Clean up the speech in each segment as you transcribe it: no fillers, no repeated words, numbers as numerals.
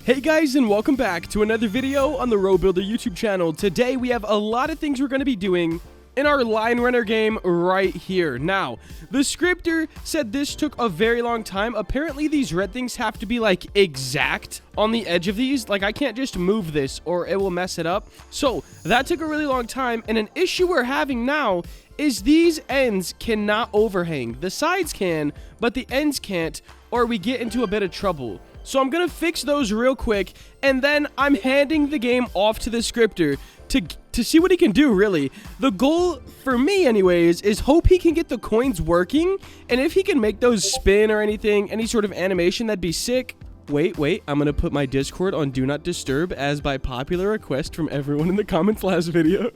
Hey guys, and welcome back to another video on the RoBuilder YouTube channel. Today we have a lot of things we're going to be doing in our line runner game right here. Now, the scripter said this took a very long time. Apparently these red things have to be like exact on the edge of these. Like I can't just move this or it will mess it up. So that took a really long time, and an issue we're having now is these ends cannot overhang. The sides can, but the ends can't, or we get into a bit of trouble. So I'm going to fix those real quick, and then I'm handing the game off to the scripter to see what he can do, really. The goal, for me anyways, is hope he can get the coins working, and if he can make those spin or anything, any sort of animation, that'd be sick. Wait, I'm gonna put my Discord on Do Not Disturb as by popular request from everyone in the comments last video.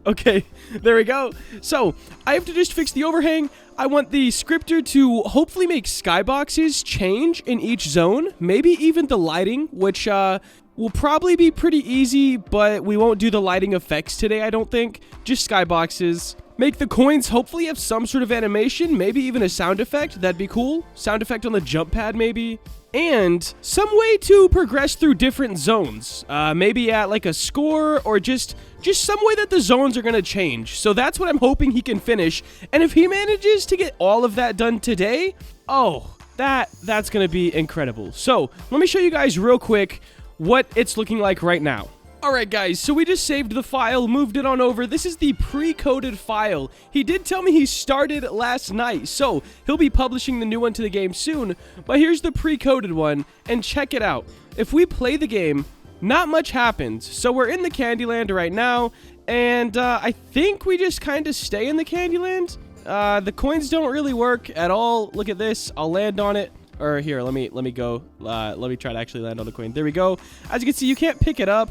Okay, there we go. So, I have to just fix the overhang. I want the scripter to hopefully make skyboxes change in each zone. Maybe even the lighting, which will probably be pretty easy, but we won't do the lighting effects today, I don't think. Just skyboxes. Make the coins hopefully have some sort of animation, maybe even a sound effect. That'd be cool. Sound effect on the jump pad, maybe. And some way to progress through different zones. Maybe at like a score, or just some way that the zones are going to change. So that's what I'm hoping he can finish. And if he manages to get all of that done today, oh, that's going to be incredible. So let me show you guys real quick what it's looking like right now. Alright guys, so we just saved the file, moved it on over. This is the pre-coded file. He did tell me he started last night, so he'll be publishing the new one to the game soon. But here's the pre-coded one, and check it out. If we play the game, not much happens. So we're in the Candyland right now, and I think we just kind of stay in the Candyland. The coins don't really work at all. Look at this. I'll land on it. Or here, let me go. Let me try to actually land on the coin. There we go. As you can see, you can't pick it up.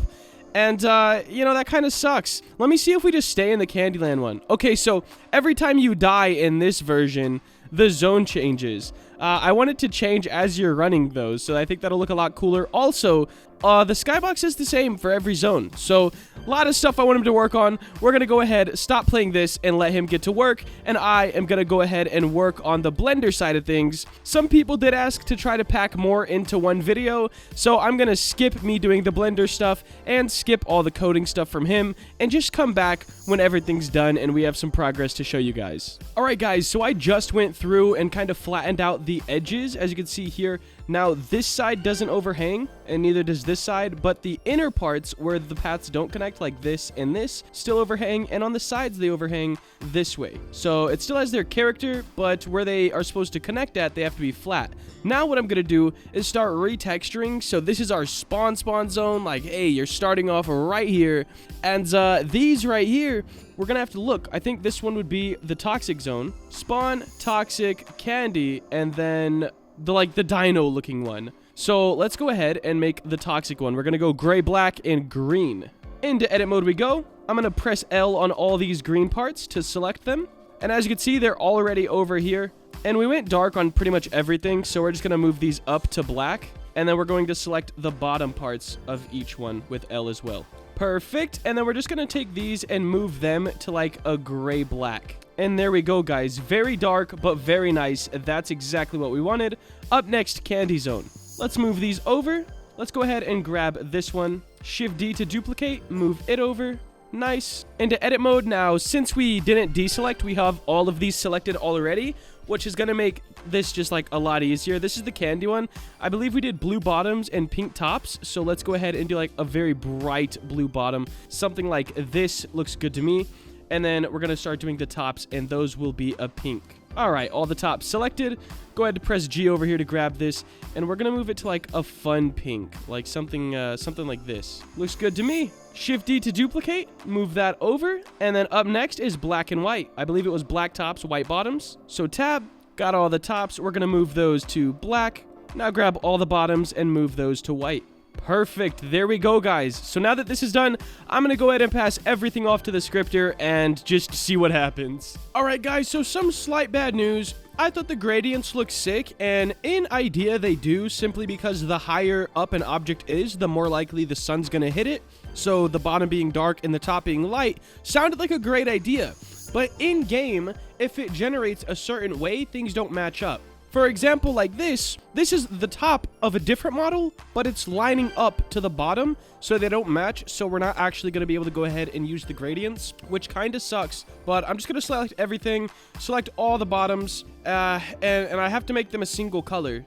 And, you know, that kind of sucks. Let me see if we just stay in the Candyland one. Okay, so every time you die in this version, the zone changes. I want it to change as you're running those, so I think that'll look a lot cooler. Also, the skybox is the same for every zone, so a lot of stuff I want him to work on. We're going to go ahead, stop playing this, and let him get to work, and I am going to go ahead and work on the Blender side of things. Some people did ask to try to pack more into one video, so I'm going to skip me doing the Blender stuff and skip all the coding stuff from him, and just come back when everything's done and we have some progress to show you guys. Alright guys, so I just went through and kind of flattened out the edges, as you can see here. Now this side doesn't overhang, and neither does this side, but the inner parts where the paths don't connect, like this and this, still overhang, and on the sides they overhang this way. So it still has their character, but where they are supposed to connect at, they have to be flat. Now what I'm going to do is start retexturing. So this is our spawn zone, like, hey, you're starting off right here, and these right here, we're going to have to look. I think this one would be the toxic zone. Spawn, toxic, candy, and then the dino looking one. So let's go ahead and make the toxic one. We're going to go gray, black, and green. Into edit mode we go. I'm going to press L on all these green parts to select them. And as you can see, they're already over here. And we went dark on pretty much everything, so we're just going to move these up to black. And then we're going to select the bottom parts of each one with L as well. Perfect. And then we're just going to take these and move them to like a gray black. And there we go, guys. Very dark, but very nice. That's exactly what we wanted. Up next, candy zone. Let's move these over. Let's go ahead and grab this one. Shift D to duplicate. Move it over. Nice. Into edit mode now. Since we didn't deselect, we have all of these selected already, which is going to make this just like a lot easier. This is the candy one. I believe we did blue bottoms and pink tops. So let's go ahead and do like a very bright blue bottom. Something like this looks good to me. And then we're going to start doing the tops, and those will be a pink. All right, all the tops selected. Go ahead to press G over here to grab this, and we're going to move it to like a fun pink, like something like this. Looks good to me. Shift D to duplicate, move that over, and then up next is black and white. I believe it was black tops, white bottoms. So tab, got all the tops. We're going to move those to black. Now grab all the bottoms and move those to white. Perfect. There we go, guys. So now that this is done, I'm going to go ahead and pass everything off to the scripter and just see what happens. All right, guys, so some slight bad news. I thought the gradients looked sick, and in idea they do, simply because the higher up an object is, the more likely the sun's going to hit it. So the bottom being dark and the top being light sounded like a great idea. But in game, if it generates a certain way, things don't match up. For example, like this is the top of a different model, but it's lining up to the bottom, so they don't match, so we're not actually going to be able to go ahead and use the gradients, which kind of sucks. But I'm just going to select everything, select all the bottoms, and I have to make them a single color.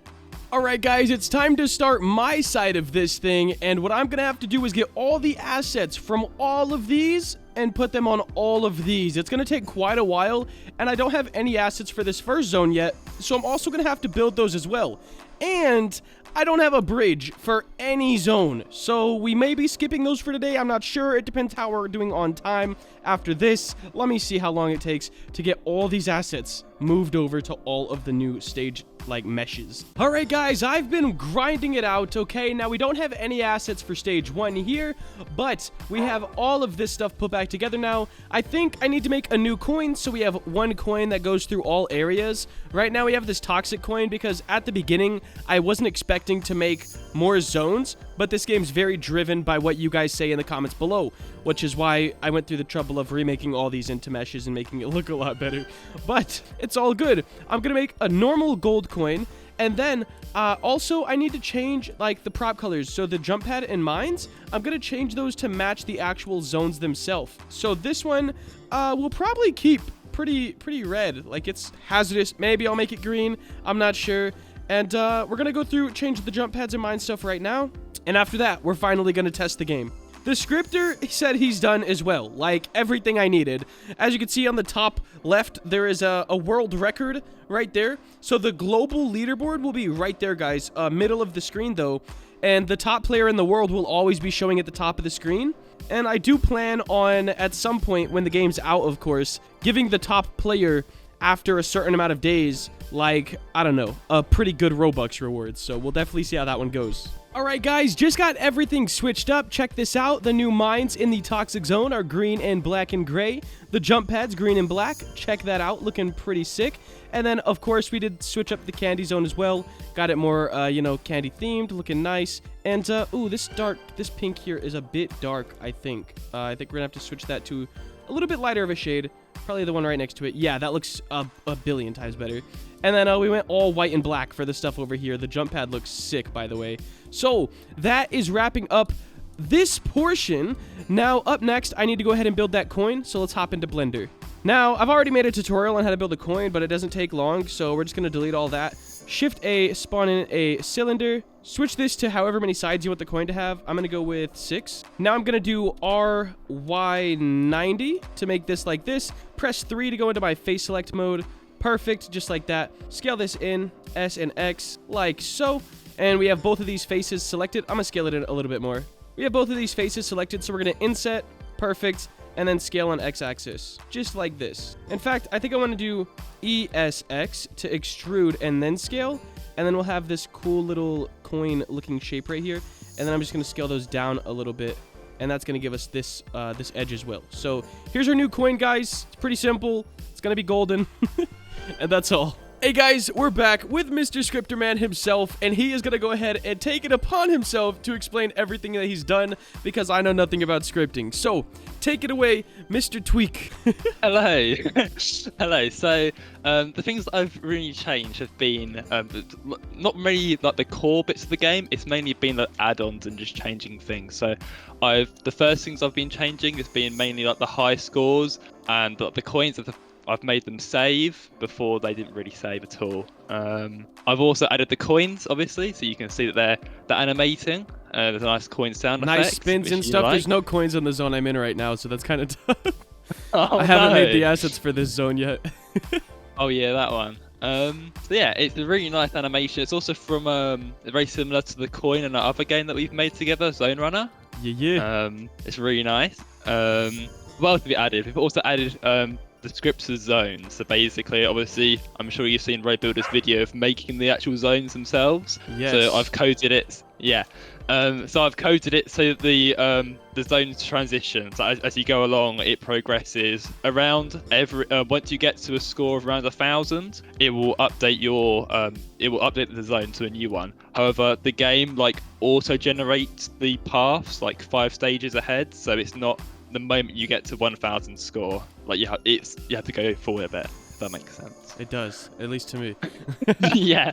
Alright guys, it's time to start my side of this thing, and what I'm gonna have to do is get all the assets from all of these and put them on all of these. It's gonna take quite a while, and I don't have any assets for this first zone yet, so I'm also gonna have to build those as well. And I don't have a bridge for any zone, so we may be skipping those for today. I'm not sure. It depends how we're doing on time after this. Let me see how long it takes to get all these assets moved over to all of the new stage like meshes. All right guys, I've been grinding it out. Okay, now we don't have any assets for stage 1 here, but we have all of this stuff put back together now. I think I need to make a new coin, so we have one coin that goes through all areas. Right now we have this toxic coin because at the beginning I wasn't expecting to make more zones, but this game's very driven by what you guys say in the comments below, which is why I went through the trouble of remaking all these into meshes and making it look a lot better. But it's all good. I'm gonna make a normal gold coin, and then also I need to change like the prop colors. So the jump pad and mines, I'm gonna change those to match the actual zones themselves. So this one will probably keep pretty red, like it's hazardous. Maybe I'll make it green, I'm not sure. And we're gonna go through, change the jump pads and mine stuff right now, and after that we're finally gonna test the game. The scripter said he's done as well, like everything I needed. As you can see on the top left, there is a world record right there. So the global leaderboard will be right there, guys, middle of the screen though. And the top player in the world will always be showing at the top of the screen. And I do plan on, at some point when the game's out, of course, giving the top player after a certain amount of days, like, I don't know, a pretty good Robux reward. So we'll definitely see how that one goes. Alright guys, just got everything switched up. Check this out. The new mines in the toxic zone are green and black and gray. The jump pads, green and black. Check that out. Looking pretty sick. And then, of course, we did switch up the candy zone as well. Got it more, you know, candy themed. Looking nice. And, ooh, this pink here is a bit dark, I think. I think we're gonna have to switch that to a little bit lighter of a shade. Probably the one right next to it. Yeah, that looks a billion times better. And then we went all white and black for the stuff over here. The jump pad looks sick, by the way. So that is wrapping up this portion. Now, up next, I need to go ahead and build that coin. So let's hop into Blender. Now, I've already made a tutorial on how to build a coin, but it doesn't take long. So we're just going to delete all that. Shift A, spawn in a cylinder. Switch this to however many sides you want the coin to have. I'm going to go with 6. Now I'm going to do RY90 to make this like this. Press 3 to go into my face select mode. Perfect, just like that. Scale this in, S and X, like so. And we have both of these faces selected. I'm going to scale it in a little bit more. We have both of these faces selected, so we're going to inset, perfect, and then scale on X-axis, just like this. In fact, I think I want to do ESX to extrude and then scale, and then we'll have this cool little coin-looking shape right here. And then I'm just going to scale those down a little bit, and that's going to give us this this edge as well. So here's our new coin, guys. It's pretty simple. It's going to be golden. And that's all. Hey guys, we're back with Mr. Scripterman himself, and he is going to go ahead and take it upon himself to explain everything that he's done, because I know nothing about scripting. So, take it away, Mr. Tweak. Hello. Hello. So, the things that I've really changed have been not really like the core bits of the game. It's mainly been the add-ons and just changing things. So, the first things I've been changing has been mainly like the high scores and like, the coins of the I've made them save before they didn't really save at all. I've also added the coins, obviously, so you can see that they're animating. There's a nice coin sound effect. Nice spins and stuff. Like. There's no coins on the zone I'm in right now, so that's kind of tough. Oh, I haven't made the assets for this zone yet. Oh yeah, that one. So yeah, it's a really nice animation. It's also from very similar to the coin and the other game that we've made together, Zone Runner. Yeah. It's really nice. What else have we added? We've also added the scripts as zones. So basically, obviously, I'm sure you've seen RoBuilder's video of making the actual zones themselves. Yes. So I've coded it. Yeah. So I've coded it so the zones transition. So as you go along, it progresses around every. Once you get to a score of around 1,000, it will update the zone to a new one. However, the game like auto generates the paths like 5 stages ahead, so it's not the moment you get to 1,000 score. Like you have to go forward a bit. if that makes sense. It does, at least to me. Yeah.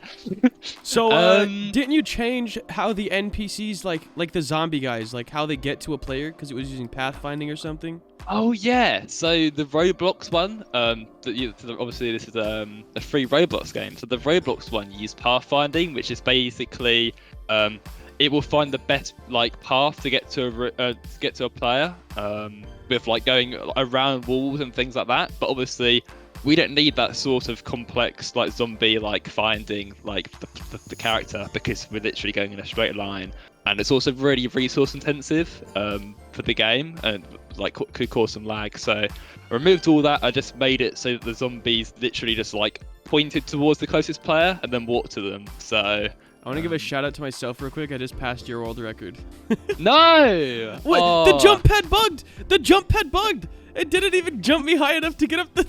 So, didn't you change how the NPCs, like the zombie guys, like how they get to a player because it was using pathfinding or something? Oh yeah, so the Roblox one, obviously this is a free Roblox game. So the Roblox one used pathfinding, which is basically it will find the best like path to get to a player, with like going around walls and things like that. But obviously we don't need that sort of complex like zombie like finding like the character, because we're literally going in a straight line. And it's also really resource intensive for the game, and like could cause some lag. So I removed all that. I just made it so that the zombies literally just like pointed towards the closest player and then walked to them. So I want to give a shout out to myself real quick. I just passed your world record. No! What? Oh. The jump pad bugged! The jump pad bugged! It didn't even jump me high enough to get up the...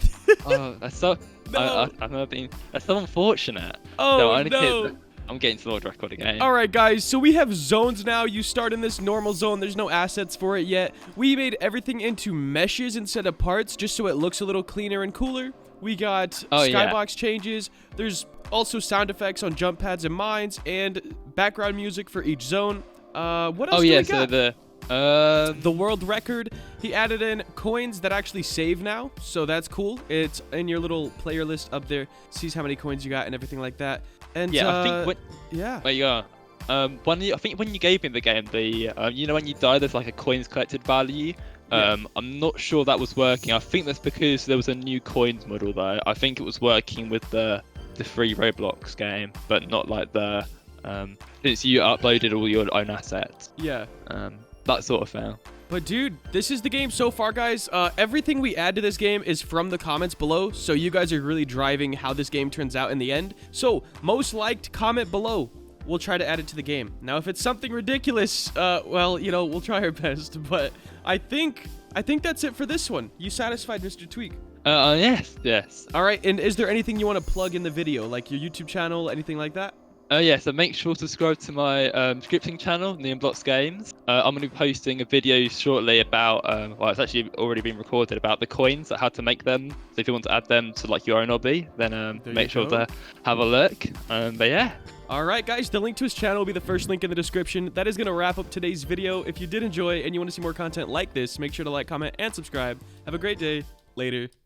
Oh, that's so... No. I've never been... That's so unfortunate. Oh, no. I'm getting to the world record again. All right, guys. So we have zones now. You start in this normal zone. There's no assets for it yet. We made everything into meshes instead of parts, just so it looks a little cleaner and cooler. We got skybox changes. There's also sound effects on jump pads and mines, and background music for each zone. What else do we got? So the world record. He added in coins that actually save now, so that's cool. It's in your little player list up there. Sees how many coins you got and everything like that. And yeah, I think There you go. I think when you gave me the game, when you die, there's like a coins collected value. I'm not sure that was working. I think that's because there was a new coins model though. I think it was working with the free Roblox game, but not like the since you uploaded all your own assets. Yeah. That sort of thing. But dude, this is the game so far, guys. Everything we add to this game is from the comments below, so you guys are really driving how this game turns out in the end. So, most liked, comment below. We'll try to add it to the game. Now, if it's something ridiculous, well, we'll try our best. But I think that's it for this one. You satisfied, Mr. Tweak? Yes. All right, and is there anything you want to plug in the video, like your YouTube channel, anything like that? Yeah, so make sure to subscribe to my scripting channel, Neonblocks Games. I'm going to be posting a video shortly about, well, it's actually already been recorded, about the coins, how to make them. So if you want to add them to like your own hobby, then make sure to have a look. But yeah. All right, guys, the link to his channel will be the first link in the description. That is going to wrap up today's video. If you did enjoy and you want to see more content like this, make sure to like, comment, and subscribe. Have a great day. Later.